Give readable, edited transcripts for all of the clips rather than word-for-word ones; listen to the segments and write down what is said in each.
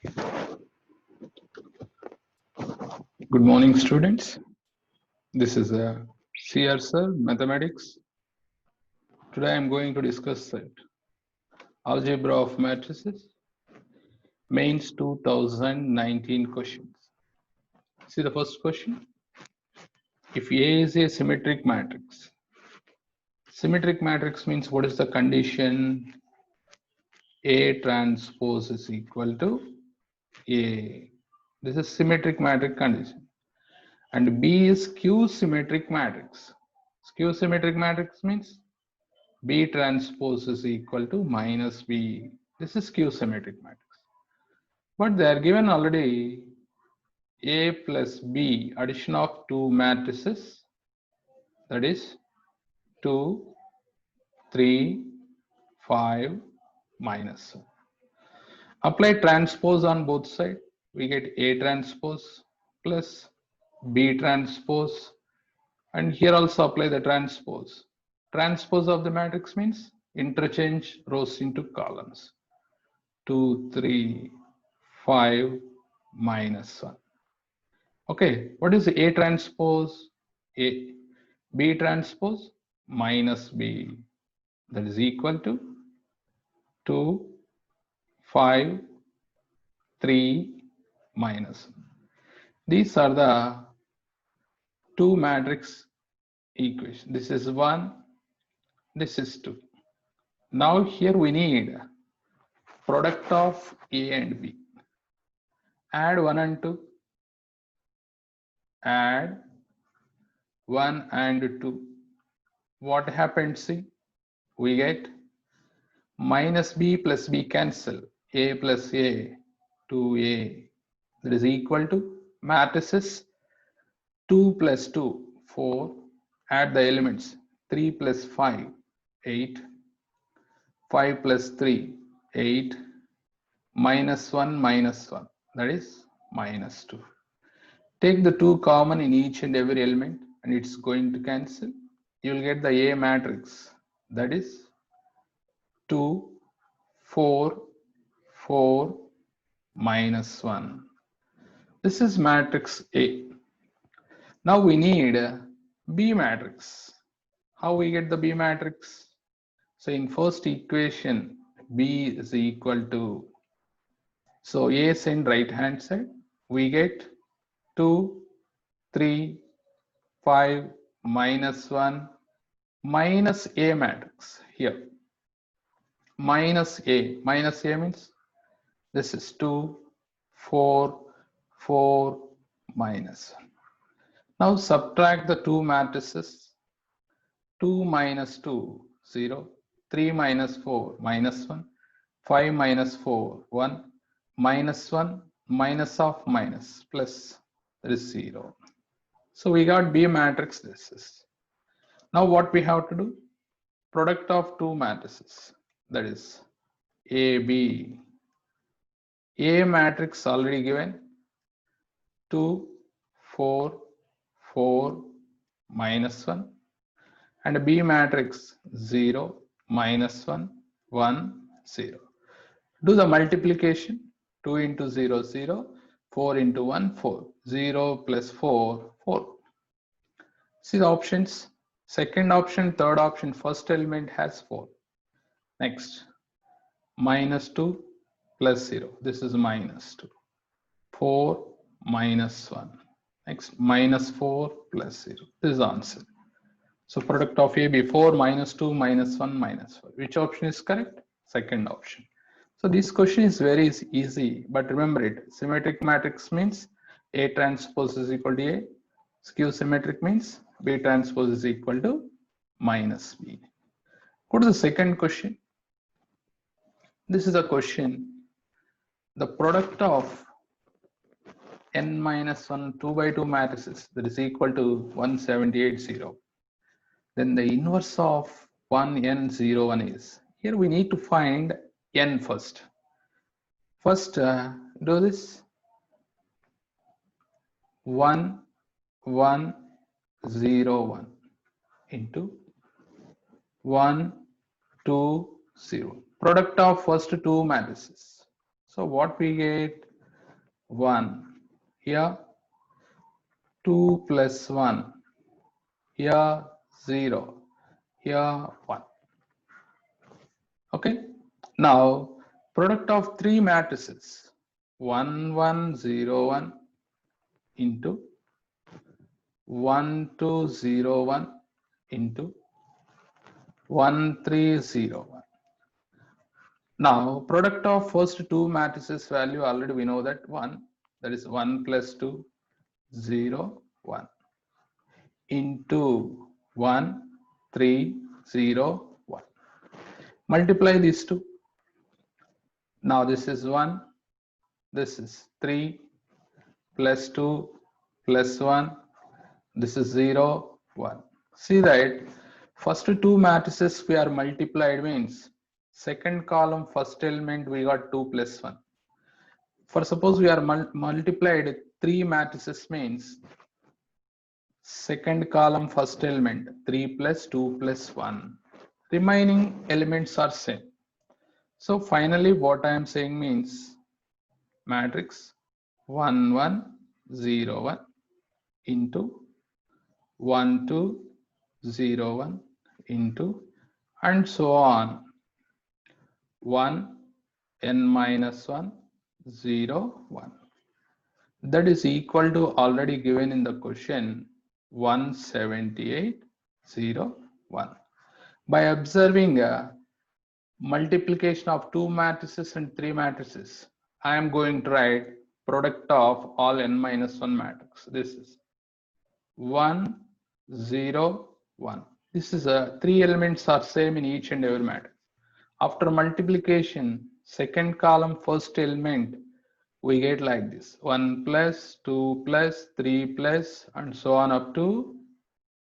Good morning, students. This is CR Sir, Mathematics. Today I am going to discuss algebra of matrices, mains 2019 questions. See the first question. If A is a symmetric matrix means what is the condition? A transpose is equal to A. This is symmetric matrix condition. And B is skew symmetric matrix. Skew symmetric matrix means B transpose is equal to minus B. This is skew symmetric matrix. But they are given already A plus B, addition of two matrices, that is 2, 3, 5, minus 1. Apply transpose on both sides. We get A transpose plus B transpose. And here also apply the transpose. Transpose of the matrix means interchange rows into columns. 2, 3, 5, minus 1. Okay, what is A transpose? A, B transpose minus B. That is equal to 2, 5, 3, minus 1. These are the two matrix equations. This is 1, this is 2. Now here we need product of A and B. Add 1 and 2. Add 1 and 2. What happens? See, we get minus B plus B cancel. A plus A, 2A. That is equal to matrices 2 plus 2, 4. Add the elements 3 plus 5, 8. 5 plus 3, 8. Minus 1, minus 1. That is minus 2. Take the 2 common in each and every element and it's going to cancel. You will get the A matrix. That is 2, 4, 4, minus 1. This is matrix A. Now we need B matrix. How we get the B matrix? So in first equation, B is equal to, so A is in right hand side. We get 2, 3, 5, minus 1, minus A matrix here. Minus A means this is 2, 4, 4, minus 1. Now subtract the two matrices. 2 minus 2, 0. 3 minus 4, minus 1. 5 minus 4, 1. Minus 1, minus of minus, plus, that is 0. So we got B matrix, this is. Now what we have to do? Product of two matrices, that is AB. A matrix already given, 2, 4, 4, minus 1. And B matrix 0, minus 1, 1, 0. Do the multiplication. 2 into 0, 0. 4 into 1, 4. 0 plus 4, 4. See the options. Second option, third option, first element has 4. Next, minus 2 plus 0. This is minus 2. 4 minus 1. Next, minus 4 plus 0. This is the answer. So product of AB 4 minus 2 minus 1 minus 4. Which option is correct? Second option. So this question is very easy, but remember it. Symmetric matrix means A transpose is equal to A. Skew symmetric means B transpose is equal to minus B. Go to the second question. This is a question. The product of n minus 1 2 by 2 matrices, that is equal to 1780. Then the inverse of 1n01 is, here we need to find n first. First, do this 1 1 0 1 into 1 2 0. Product of first two matrices. So what we get? 1. Here 2 plus 1. Here 0. Here 1. Okay. Now product of three matrices 1 1 0 1 into 1 2 0 1 into 1 3 0 1. Now product of first two matrices value already we know that 1, that is 1 plus 2 0 1 into 1 3 0 1. Multiply these two. Now this is 1, this is 3 plus 2 plus 1, this is 0 1. See that first two matrices we are multiplied means second column first element we got 2 plus 1. For suppose we are multiplied three matrices means second column first element 3 plus 2 plus 1. Remaining elements are same. So finally what I am saying means matrix 1 1 0 1 into 1 2 0 1 into and so on 1 n minus 1 0 1. That is equal to already given in the question 178 0 1. By observing a multiplication of two matrices and three matrices, I am going to write product of all n minus 1 matrix. This is 1 0 1. This is a three elements are same in each and every matrix. After multiplication, second column first element we get like this 1 plus 2 plus 3 plus and so on up to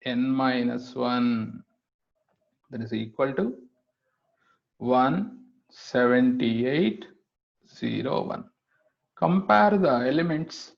n minus 1, that is equal to 178 0 1. Compare the elements,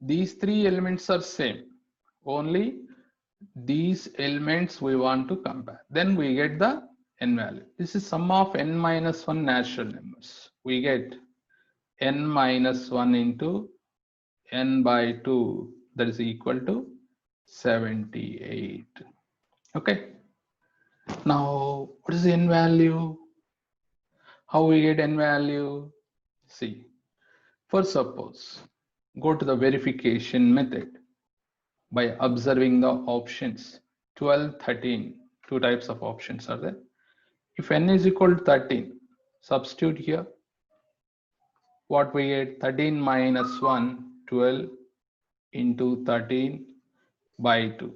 these three elements are same, only these elements we want to compare, then we get the n value. This is sum of n minus 1 natural numbers. We get n minus 1 into n by 2, that is equal to 78. Okay. Now what is the n value? How we get n value? See, first suppose go to the verification method by observing the options 12 13. Two types of options are there. If n is equal to 13, substitute here. What we get? 13 minus 1, 12 into 13 by 2.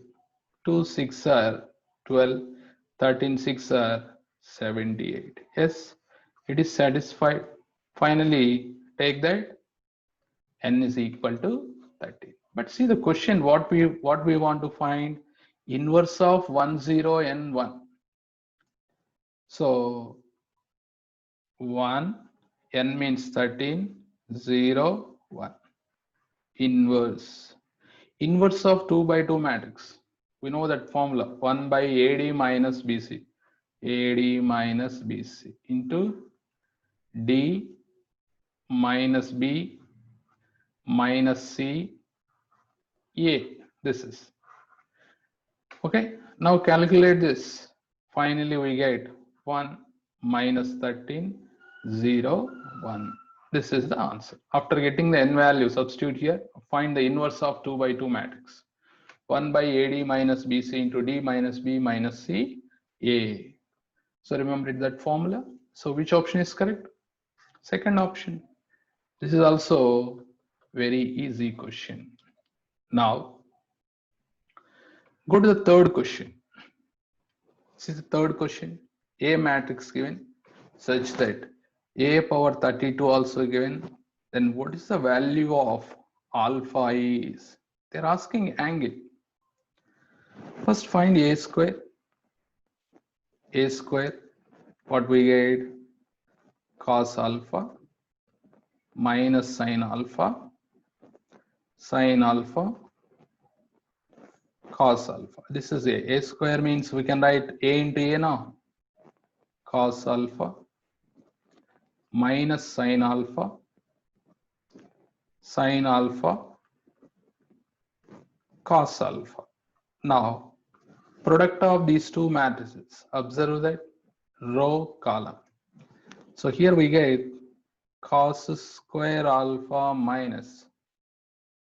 2 6 are 12, 13 6 are 78. Yes, it is satisfied. Finally, take that n is equal to 13. But see the question, what we want to find inverse of 1 0 n 1. So 1 n means 13 0 1 inverse of 2 by 2 matrix. We know that formula 1 by AD minus BC, AD minus BC into D minus B minus C A. This is okay. Now calculate this. Finally we get 1 minus 13 0 1. This is the answer. After getting the n value, substitute here, find the inverse of 2 by 2 matrix. 1 by AD minus BC into D minus B minus C A. So remember that formula. So which option is correct? Second option. This is also very easy question. Now go to the third question. This is the third question. A matrix given such that A power 32 also given. Then what is the value of alpha is? They're asking angle. First find A square. A square, what we get? Cos alpha minus sin alpha, cos alpha. This is A. A square means we can write A into A now. Cos alpha minus sine alpha, cos alpha. Now, product of these two matrices, observe that row column. So here we get cos square alpha minus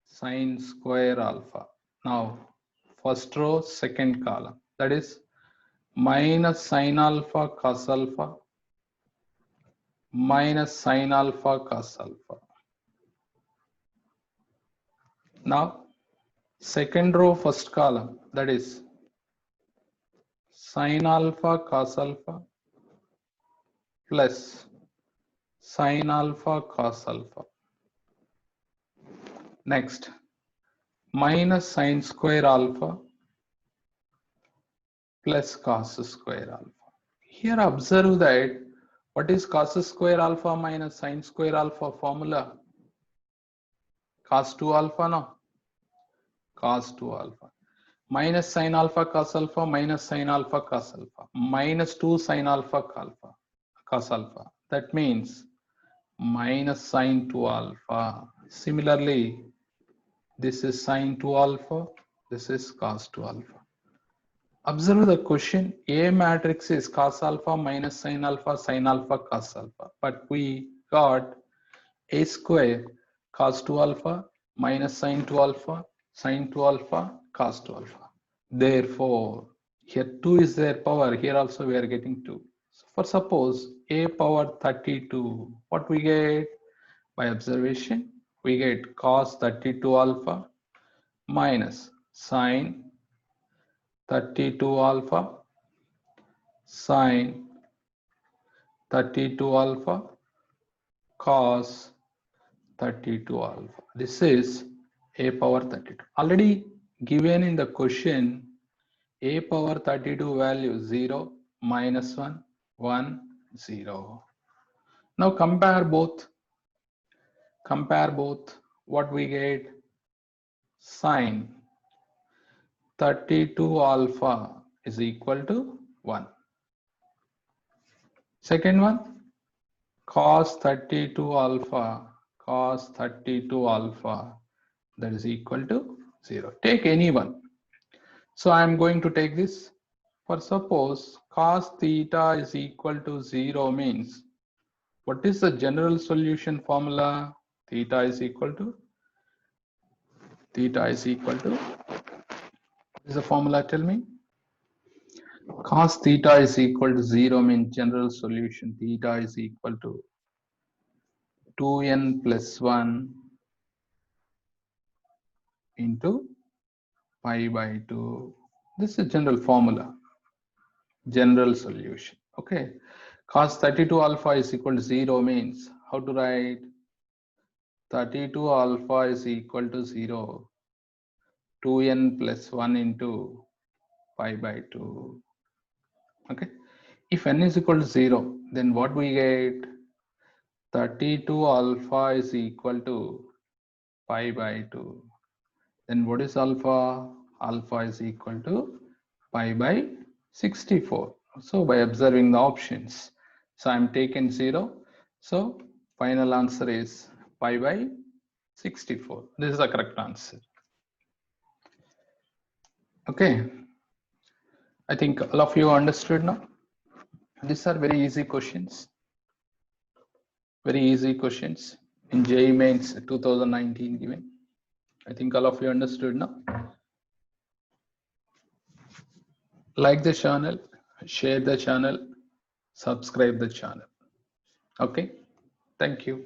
sine square alpha. Now, first row, second column, that is minus sine alpha cos alpha minus sine alpha cos alpha. Now, second row, first column, that is sine alpha cos alpha plus sine alpha cos alpha. Next, minus sine square alpha plus cos square alpha. Here observe that what is cos square alpha minus sine square alpha formula? Cos 2 alpha, no? Cos 2 alpha. Minus sine alpha cos alpha minus sine alpha cos alpha minus 2 sine alpha cos alpha. That means minus sine 2 alpha. Similarly, this is sine 2 alpha, this is cos 2 alpha. Observe the question. A matrix is cos alpha minus sine alpha cos alpha, but we got a square cos 2 alpha minus sine 2 alpha cos 2 alpha. Therefore, here 2 is their power, here also we are getting 2. So for suppose a power 32, what we get? By observation, we get cos 32 alpha minus sine 32 alpha sine 32 alpha cos 32 alpha. This is a power 32. Already given in the question, a power 32 value 0, minus 1, 1, 0. Now compare both. What we get? Sine 32 alpha is equal to 1. Second one, cos 32 alpha that is equal to 0. Take any one. So I am going to take this. For suppose cos theta is equal to 0 means, what is the general solution formula? Theta is equal to, what is the formula? Tell me. Cos theta is equal to 0 means general solution. Theta is equal to 2n plus 1 into pi by 2. This is general formula, general solution. Okay. Cos 32 alpha is equal to 0 means, how to write? 32 alpha is equal to 0, 2n plus 1 into pi by 2. Okay. If n is equal to 0, then what we get? 32 alpha is equal to pi by 2. Then what is alpha? Alpha is equal to pi by 64. So by observing the options, so I'm taking 0. So final answer is pi by 64. This is the correct answer. Okay. I think all of you understood now. These are very easy questions. Very easy questions in JEE Mains 2019 given. I think all of you understood now. Like the channel, share the channel, subscribe the channel. Okay. Thank you.